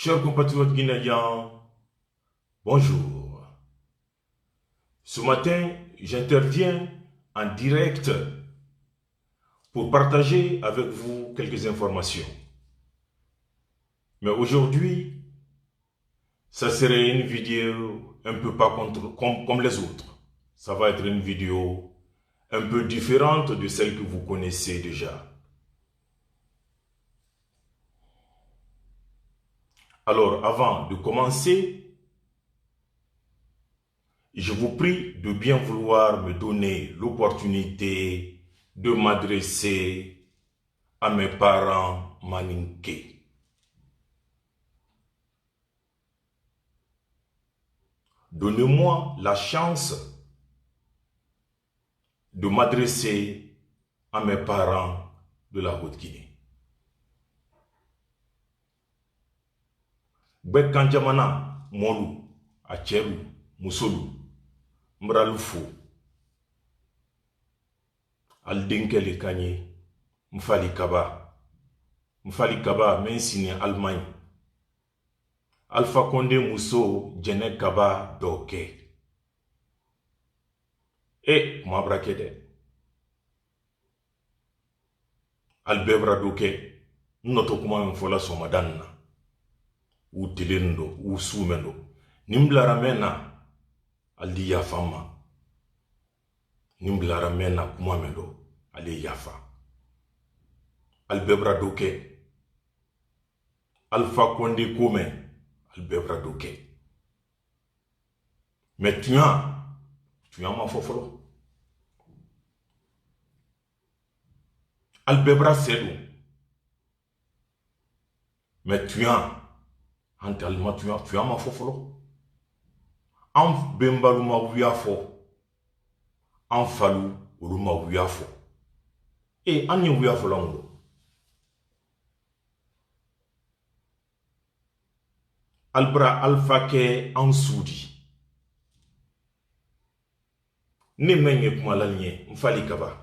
Chers compatriotes guinéens, bonjour. Ce matin, j'interviens en direct pour partager avec vous quelques informations. Mais aujourd'hui, ça serait une vidéo un peu pas comme les autres. Ça va être une vidéo un peu différente de celle que vous connaissez déjà. Alors, avant de commencer, je vous prie de bien vouloir me donner l'opportunité de m'adresser à mes parents maninqués. Donnez-moi la chance de m'adresser à mes parents de la Haute-Guinée. Bekanjamana, Molu, Acheru, Musolu, Mbralufu, Aldenkele Kanye, Mfali Kaba, Mensine Allemagne, Alpha Condé Muso, Djene Kaba, Doke. Et Mabrakede, Albebra Doke, Notokuma Mfola Somadanna. U telendo, u sumendo. Nimblara mena, aldi yafama. Nimblara mena kumamendo, ali yafa. Albebra doke. Alpha Condé kome, albebra doke. Mais tu as ma fofolo. Albebra sedu. Mais tu as ma fofolo. An bembalu ma wiyafo. An falu olu ma wiyafo. E an ye wiyafo lango. Albra alpha ke an soudi. Ne menye kumalalnye mfali kaba.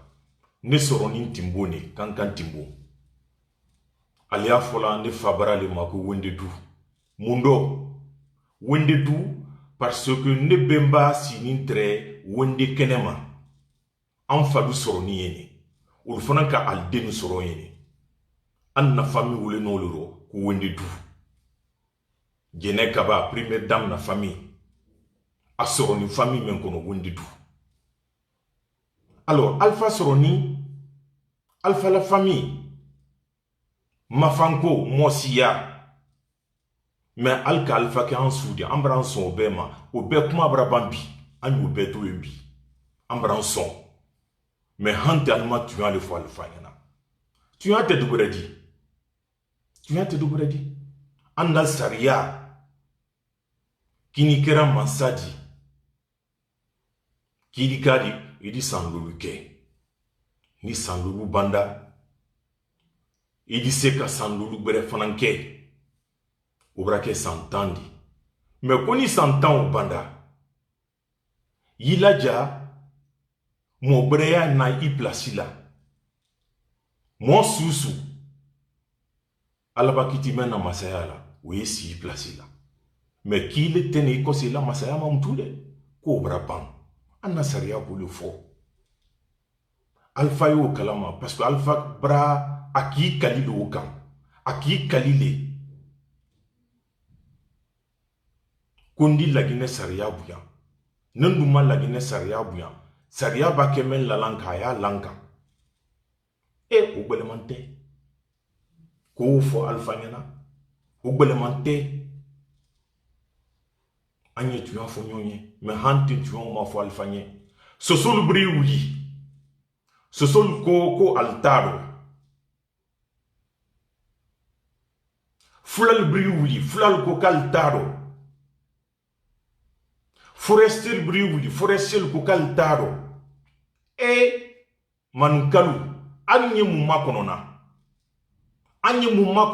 Ne soronin timbo ne kankan timbo. Alia fola ne fabara le mako wende du. Mundo wende du parce que ne bemba sinintre wende kenema. An fadu soroni yene. Ul fana ka aldenu soron yene. An na fami wule no loro ku wende du. Djene Kaba, première dame na famille. A soroni famille men kono wende du. Alors, Alpha soroni, Alpha la famille. Mafanko, Mosiya. Mais Alka Alpha ke an soudi, ambran son obema, obe kuma brabambi, an obe to embi. Ambran son. Mais hante alma tu as le fois Alpha yana. Tu as te doubredi. Andal Saria. Kini kera mansadi. Kidi kadi, idi sanlulu ke. Ni sanlulu banda. Idi seka sanlulu bere fananke. Obrake santandi. Mais koni santan au banda. Yilaja. Mo breya na i plasila. Mo susu. Alabakiti mena masayala. Oye si i plasila. Mais qui le tenait ko c'est la masaya mamtoule. Ko brapan. Anna saria pour le faux. Alpha yo kalama. Parce que Alpha bra aki kalile okam. Aki kalile. Kondi lagine saria buya. Nenduma lagine saria buya. Saria ba kemen la lanka ya lanka. E obelemante. Ko fo Alpha nyana. Obelemante. Anye tu fo nyonye. Mais hante tu ma fo Alpha nye. Sosol bri wuli. Sosol ko altaro. Fulal bri wuli. Fulal ko kaltaro. Forestier briwuli, forestier kokal taro. E mankalu anye mumma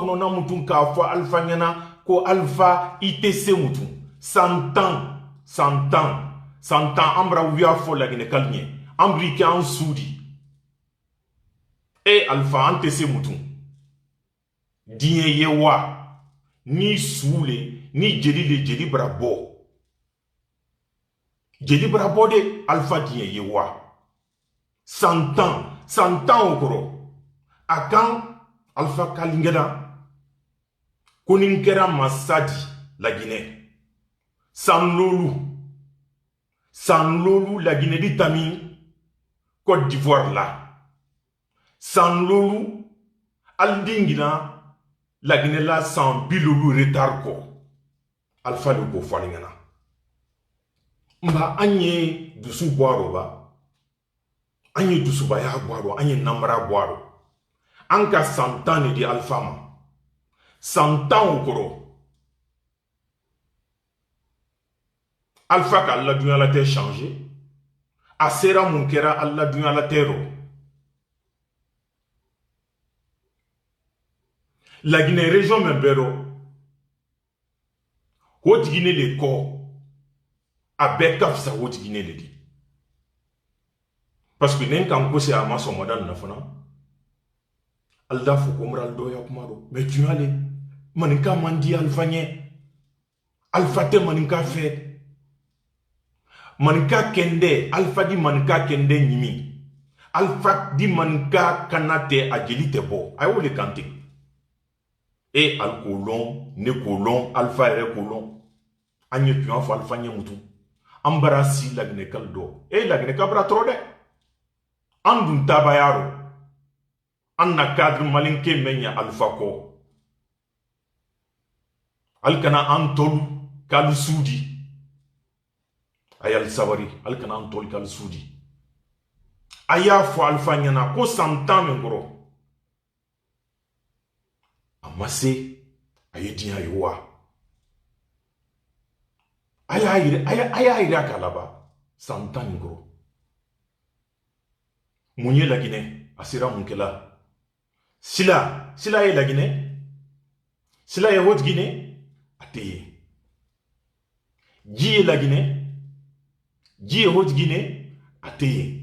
konona mutun ka fo Alpha nyana ko Alpha ITC mutun 100 ans ambra wiya fo la gine kalnye ambrike an soudi e Alpha ITC mutun diye yewa ni soule ni jeli brabo de alpha dien yewa 100 ans okoro akan alpha kalingeda koninkera masadi la Guinée sanlolu la Guinée di tami Côte d'Ivoire là sanlolu aldingina la Guinée la sans bilulu retard ko alpha le ko falingana mba anye dusu boaro ba anye dusu ba ya boaro anye namra boaro anka 100 ans di alpha ma 100 ans okoro alpha ka Allah dunya la terre changé asera munkera Allah dunya la terre la Guinée région membero Haute Guinée le corps a bekaf sa Haute Guinée le dit parce que nen kan ko se ama so modan na fana Allah fo ko mral do ya kumaro mais tu allé maninka mandi alpha nye alpha te maninka fait maninka kende alpha di maninka kende nyimi alpha di maninka kanate agilite bo ay wole kanté et al colon ne colon alpha et colon anye tu en alpha nye mutu embarassi la Guinée kaldo et la Guinée kabra trop de andun tabayaro anna cadre malinke menya alpha ko alkana antol kal sudi ayal sawari alkana antol kal sudi aya fo alpha nyana ko 100 ans ngoro amase ayedi aywa aya ira kalaba 100 ans ngoro munye la Guinée asira munkela sila ye la Guinée sila ye Haute Guinée ateye ji la Guinée ji Haute Guinée ateye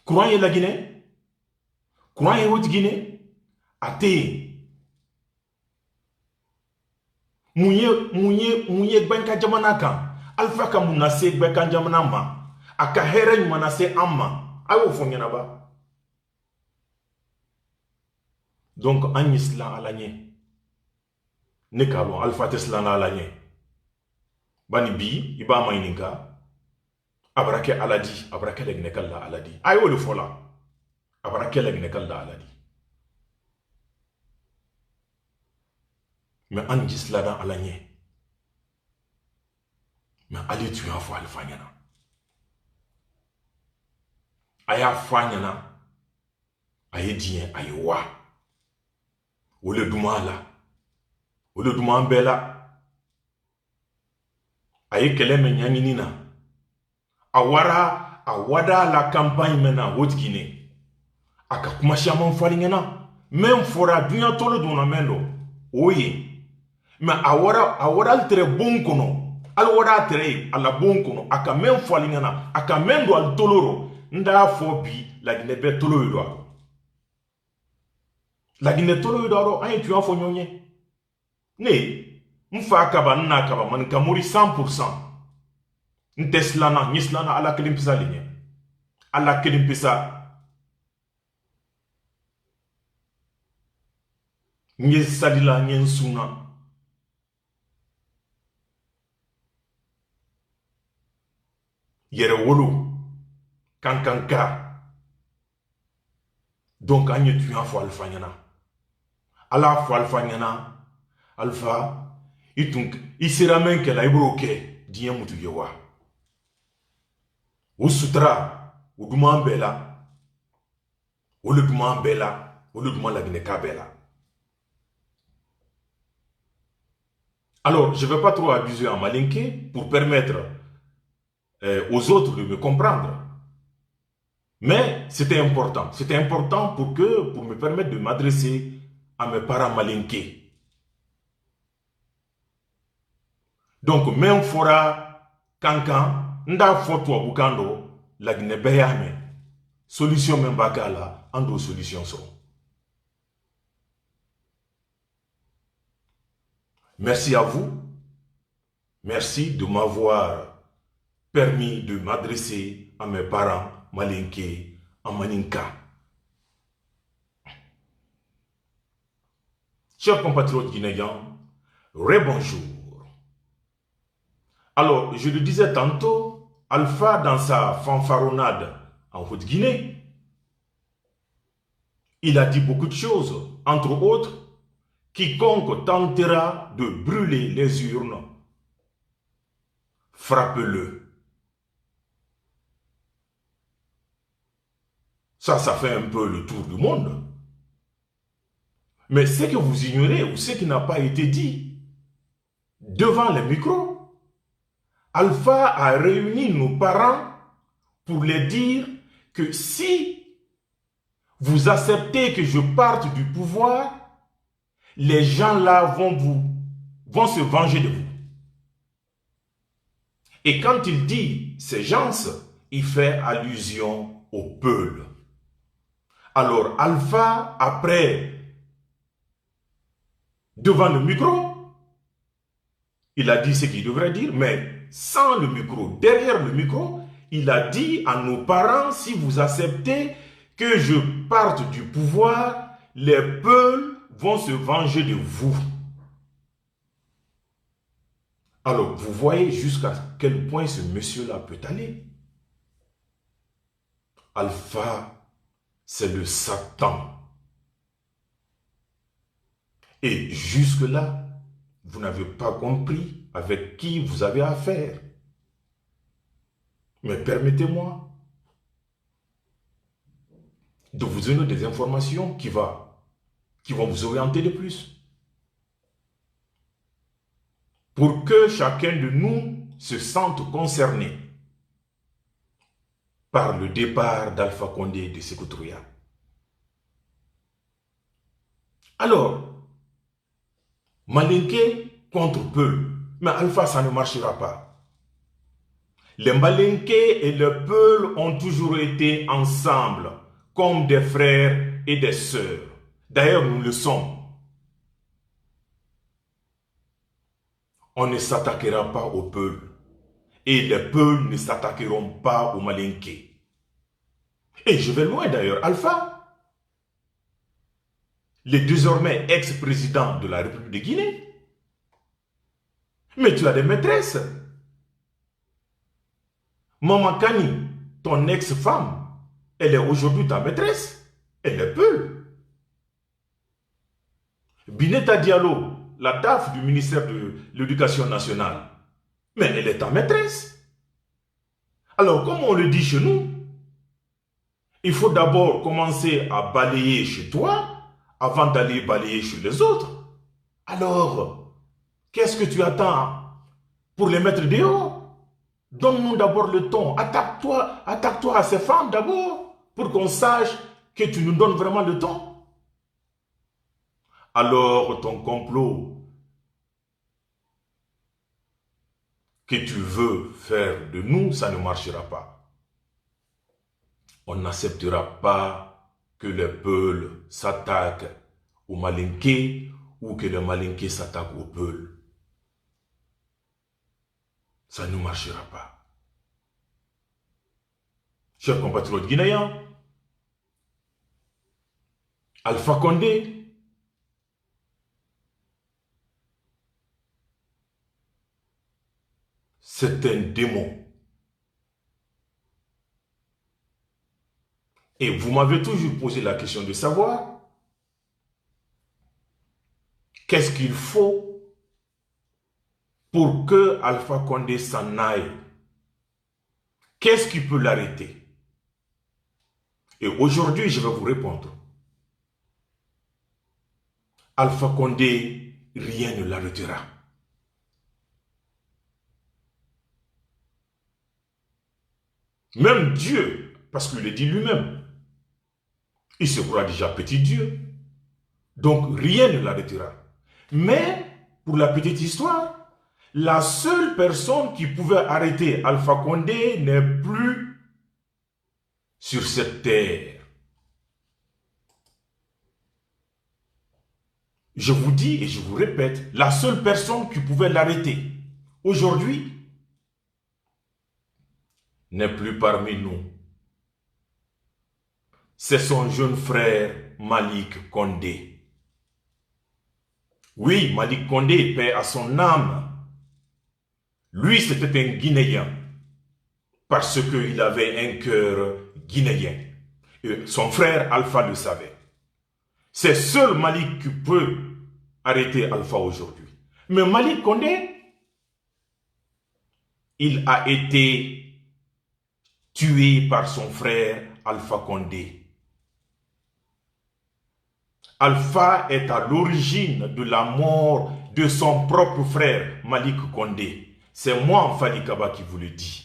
courant ye la Guinée courant ye Haute Guinée ateye munye banka jamana kan alpha ka munase banka jamana ma aka heren manase amma ayo fonyana ba donc an islam alanye ne kalon alpha teslan alanye bani bi iba maininka abrake aladi abrake legne kala aladi ayo le fola abrake legne kala aladi mais an islam alanye mais ali tu en fo alpha nyana aya fanyana aye dien aye wa wole duma bela aye kele me nyanginina awada la campagne mena Haute Guinée aka kuma shaman falingana même fora dunya tolo dona mendo oye mais awara al très bon kono al wada très ala bon kono aka même falingana aka mendo al toloro nda fo bi la Guinée be tolo yodo la Guinée tolo yodo ayi tu en fo nyonye ne mfa kaba nna kaba man kamuri 100% nteslana nislana ala kelimpisa linye ala kelimpisa nye salila nye nsuna yere wolo kankanka donc anye tu en fo alpha nyana ala fo alpha nyana alpha itunk isira menke la ibroke diye mutu yewa usutra uduma bela oluduma bela oluduma la Guinée kabela. Alors je vais pas trop abuser en malinqué pour permettre aux autres de me comprendre. Mais c'était important pour me permettre de m'adresser à mes parents malinqués. Donc même fora kankan nda foto bukando la Guinée beyame solution même bakala ando solution so Merci à vous. Merci de m'avoir permis de m'adresser à mes parents malinké en maninka. Chers compatriotes guinéens, rebonjour. Alors, je le disais tantôt, Alpha dans sa fanfaronnade en Haute-Guinée, il a dit beaucoup de choses, entre autres, quiconque tentera de brûler les urnes, frappe-le. Ça fait un peu le tour du monde. Mais ce que vous ignorez ou ce qui n'a pas été dit devant les micros, Alpha a réuni nos parents pour les dire que si vous acceptez que je parte du pouvoir, les gens là vont se venger de vous. Et quand il dit ces gens, il fait allusion au peuple. Alors Alpha, après, devant le micro, il a dit ce qu'il devrait dire, mais sans le micro, derrière le micro, il a dit à nos parents, si vous acceptez que je parte du pouvoir, les peuples vont se venger de vous. Alors, vous voyez jusqu'à quel point ce monsieur-là peut aller. Alpha, c'est le Satan. Et jusque-là, vous n'avez pas compris avec qui vous avez affaire. Mais permettez-moi de vous donner des informations qui vont vous orienter de plus. Pour que chacun de nous se sente concerné par le départ d'Alpha Condé de Sékou Touré. Alors, Malinké contre Peul, mais Alpha, ça ne marchera pas. Les Malinké et le Peul ont toujours été ensemble, comme des frères et des sœurs. D'ailleurs, nous le sommes. On ne s'attaquera pas au peuple. Et les peuples ne s'attaqueront pas aux Malinké. Et je vais loin d'ailleurs. Alpha, le désormais ex-président de la République de Guinée. Mais tu as des maîtresses. Maman Kani, ton ex-femme, elle est aujourd'hui ta maîtresse. Elle est peule. Bineta Diallo, la DAF du ministère de l'Éducation nationale, mais elle est ta maîtresse. Alors, comme on le dit chez nous, il faut d'abord commencer à balayer chez toi avant d'aller balayer chez les autres. Alors, qu'est-ce que tu attends pour les mettre dehors? Donne-nous d'abord le ton. Attaque-toi à ces femmes d'abord pour qu'on sache que tu nous donnes vraiment le ton. Alors, ton complot que tu veux faire de nous, ça ne marchera pas. On n'acceptera pas que les peuples s'attaquent aux Malinké ou que les Malinké s'attaquent aux peuples. Ça ne marchera pas. Chers compatriotes guinéens, Alpha Condé c'est un démon. Et vous m'avez toujours posé la question de savoir qu'est-ce qu'il faut pour que Alpha Condé s'en aille. Qu'est-ce qui peut l'arrêter? Et aujourd'hui, je vais vous répondre. Alpha Condé, rien ne l'arrêtera. Même Dieu, parce qu'il le dit lui-même, il se croit déjà petit Dieu. Donc rien ne l'arrêtera. Mais, pour la petite histoire, la seule personne qui pouvait arrêter Alpha Condé n'est plus sur cette terre. Je vous dis et je vous répète, la seule personne qui pouvait l'arrêter aujourd'hui n'est plus parmi nous. C'est son jeune frère Malik Condé. Oui, Malik Condé, paix à son âme. Lui, c'était un Guinéen parce qu'il avait un cœur guinéen. Et son frère Alpha le savait. C'est seul Malik qui peut arrêter Alpha aujourd'hui. Mais Malik Condé, il a été tué par son frère Alpha Condé. Alpha est à l'origine de la mort de son propre frère Malik Condé. C'est moi, Fally Kaba, qui vous le dis.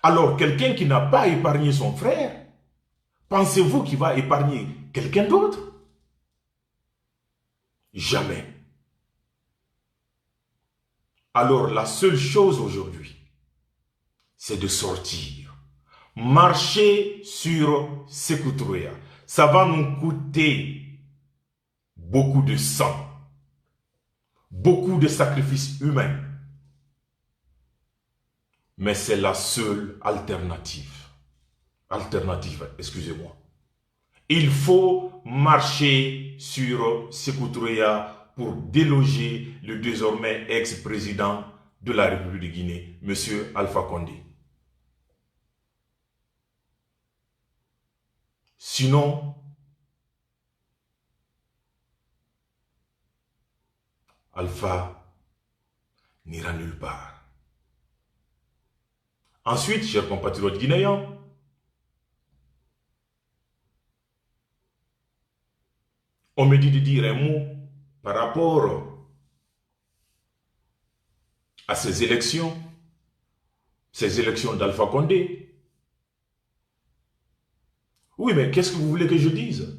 Alors, quelqu'un qui n'a pas épargné son frère, pensez-vous qu'il va épargner quelqu'un d'autre? Jamais. Alors, la seule chose aujourd'hui, c'est de sortir. Marcher sur Sékou Touré. Ça va nous coûter beaucoup de sang, beaucoup de sacrifices humains. Mais c'est la seule alternative. Excusez-moi. Il faut marcher sur Sékou Touré pour déloger le désormais ex-président de la République de Guinée, M. Alpha Condé. Sinon, Alpha n'ira nulle part. Ensuite, chers compatriotes guinéens, on me dit de dire un mot par rapport à ces élections d'Alpha Condé. Oui, mais qu'est-ce que vous voulez que je dise?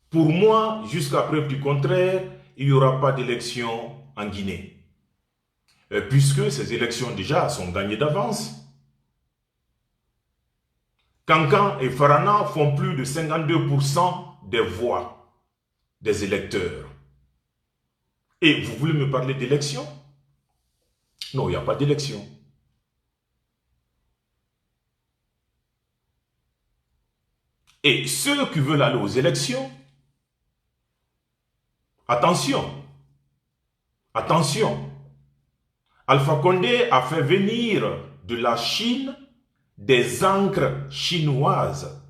Pour moi, jusqu'à preuve du contraire, il n'y aura pas d'élection en Guinée. Puisque ces élections déjà sont gagnées d'avance. Cancan et Farana font plus de 52% des voix des électeurs. Et vous voulez me parler d'élection? Non, il n'y a pas d'élection. Et ceux qui veulent aller aux élections, attention, attention, Alpha Condé a fait venir de la Chine des encres chinoises.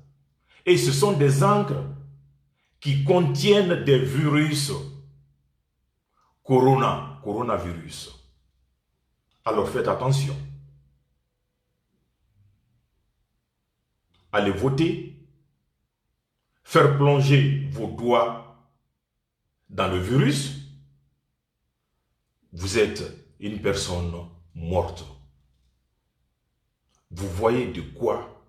Et ce sont des encres qui contiennent des virus coronavirus. Alors faites attention. Allez voter, faire plonger vos doigts dans le virus, vous êtes une personne morte. Vous voyez de quoi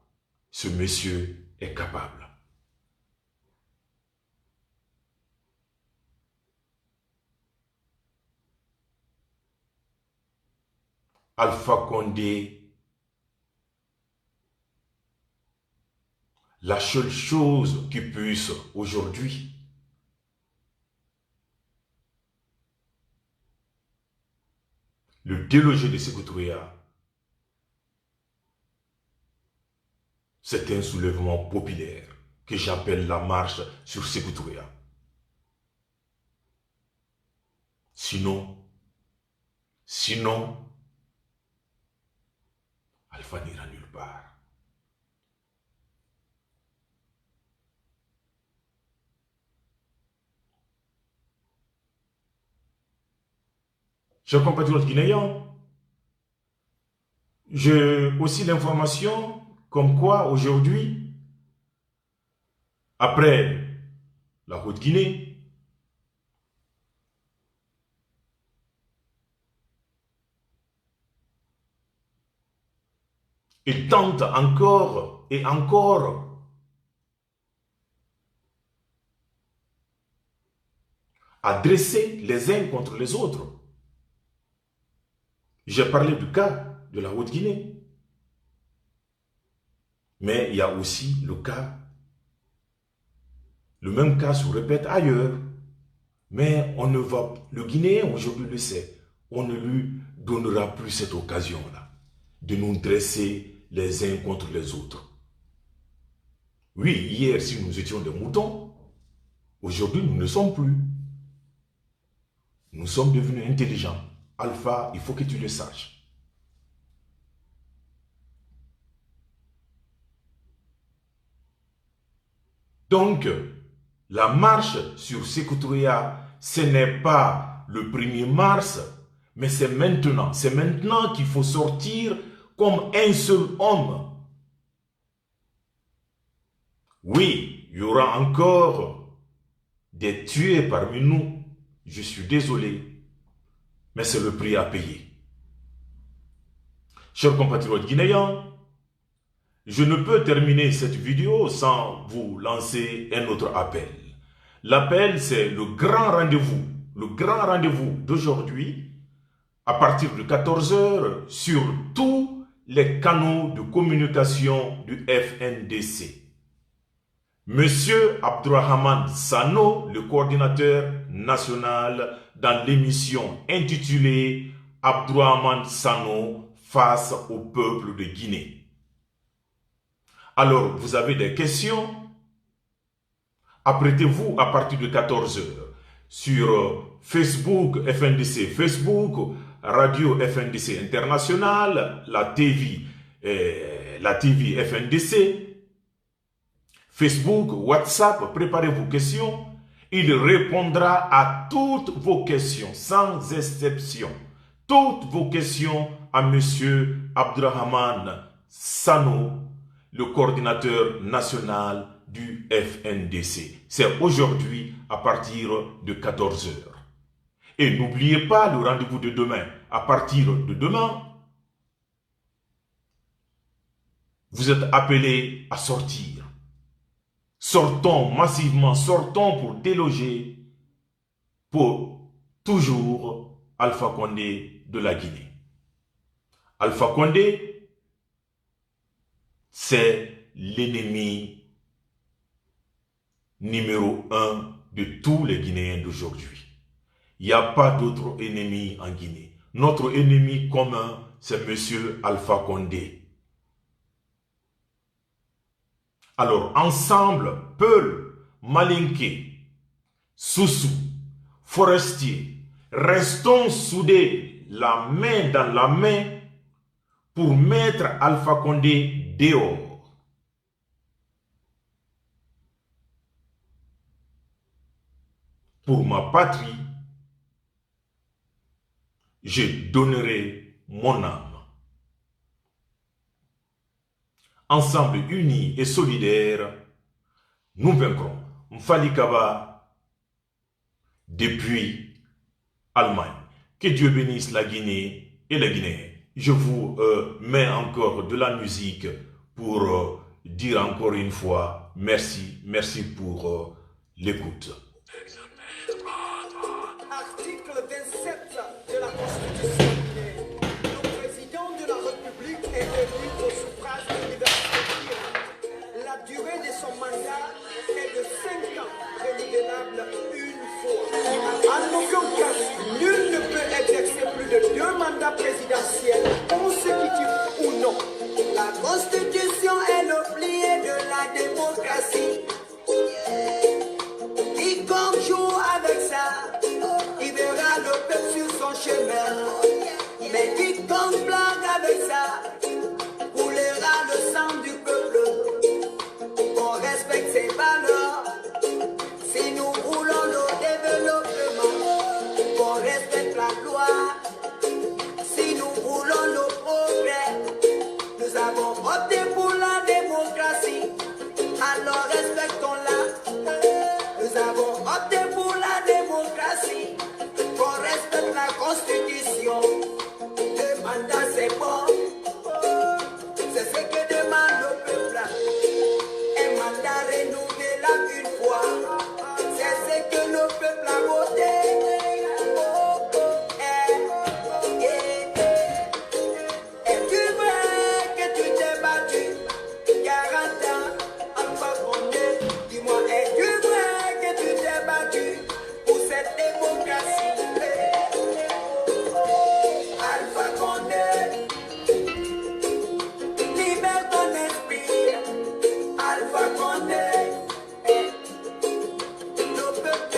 ce monsieur est capable. Alpha Condé, la seule chose qui puisse aujourd'hui le déloger de Sékou Touré, c'est un soulèvement populaire que j'appelle la marche sur Sékou Touré. Sinon, Alpha n'ira nulle part. Chers compatriotes guinéens, j'ai aussi l'information comme quoi aujourd'hui, après la Haute-Guinée, ils tentent encore et encore à dresser les uns contre les autres. J'ai parlé du cas de la Haute-Guinée. Mais il y a aussi le même cas se répète ailleurs. Mais on ne va, le Guinéen aujourd'hui le sait, on ne lui donnera plus cette occasion-là de nous dresser les uns contre les autres. Oui, hier, si nous étions des moutons, aujourd'hui, nous ne sommes plus. Nous sommes devenus intelligents. Alpha, il faut que tu le saches. Donc, la marche sur Sékou Touré, ce n'est pas le 1er mars, mais c'est maintenant. C'est maintenant qu'il faut sortir comme un seul homme. Oui, il y aura encore des tués parmi nous. Je suis désolé, mais c'est le prix à payer. Chers compatriotes guinéens, je ne peux terminer cette vidéo sans vous lancer un autre appel. L'appel, c'est le grand rendez-vous d'aujourd'hui, à partir de 14 h sur tous les canaux de communication du FNDC. Monsieur Abdourahmane Sano, le coordinateur national, dans l'émission intitulée Abdourahmane Sano face au peuple de Guinée. Alors, vous avez des questions? Apprêtez-vous à partir de 14 h sur Facebook FNDC, Facebook, Radio FNDC International, la TV FNDC, Facebook, WhatsApp, préparez vos questions. Il répondra à toutes vos questions, sans exception. Toutes vos questions à M. Abdourahmane Sano, le coordinateur national du FNDC. C'est aujourd'hui à partir de 14 h. Et n'oubliez pas le rendez-vous de demain. À partir de demain, vous êtes appelés à sortir. Sortons massivement, sortons pour déloger pour toujours Alpha Condé de la Guinée. Alpha Condé, c'est l'ennemi numéro 1 de tous les Guinéens d'aujourd'hui. Il n'y a pas d'autre ennemi en Guinée. Notre ennemi commun, c'est M. Alpha Condé. Alors, ensemble, Peul, Malinké, Soussou, Forestier, restons soudés, la main dans la main, pour mettre Alpha Condé dehors. Pour ma patrie, je donnerai mon âme. Ensemble, unis et solidaires, nous vaincrons. M'Fali Kaba, depuis Allemagne. Que Dieu bénisse la Guinée et les Guinéens. Je vous mets encore de la musique pour dire encore une fois merci. Merci pour l'écoute. Article 27 de la Constitution. Le président de la République est élu au suffrage universel. La durée de son mandat est de 5 ans, renouvelable une fois. En aucun cas, nul ne peut exercer plus de 2 mandats présidentiels, consécutifs ou non. La Constitution est le pilier de la démocratie. Quiconque joue avec ça, il verra le peuple sur son chemin. Mais quiconque blague avec ça, coulera le sang du peuple. On respecte ses valeurs. Si nous voulons le développement, on respecte la loi. Si nous voulons le progrès, nous avons voté pour la démocratie. Alors